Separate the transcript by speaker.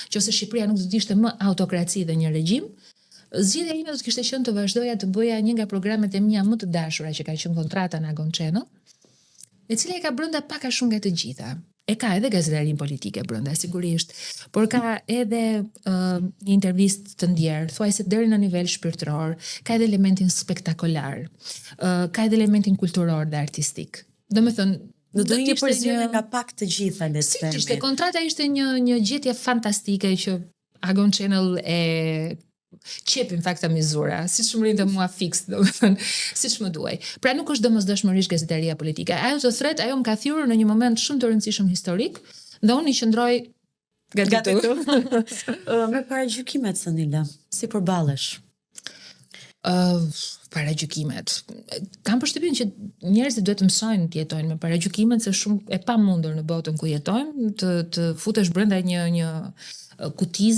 Speaker 1: Qose Shqipëria nuk do të ishte më autokraci dhe një regjim, zgjidhja ime do të kishte qenë të vazhdoja të bëja një nga programet e mia më të dashura që ka qenë Kontrata në Agon Channel, e cila e ka brenda pak a shumë nga të gjitha. E ka edhe gazetarin politike brenda, sigurisht, por ka edhe një intervistë të ndjerë, thuajse deri në nivel shpirtëror, ka edhe elementin spektakolar, ka edhe elementin kulturor dhe artistik. Domethënë,
Speaker 2: do të një përzierje nga pak të gjitha le të themi.
Speaker 1: Ishte Kontrata ishte një gjetje fantastike që Agon Channel e qep në fakt ta mizura, siç më rinte mua fiks, domethënë, siç më duaj. Pra nuk është domosdoshmërisht gazetaria politike. Ajo të thret, ajo më ka thyrur në një moment shumë të rëndësishëm historik, dhe unë i qëndroj gatitu.
Speaker 2: Me paragjykimet, Sanila, si përballesh?
Speaker 1: Paragjykimet. Kam përshtypjen që njerëzit duhet të mësojnë të jetojnë me paragjykimet, se shumë e pamundur në botën ku jetojmë, të futesh brenda një kutize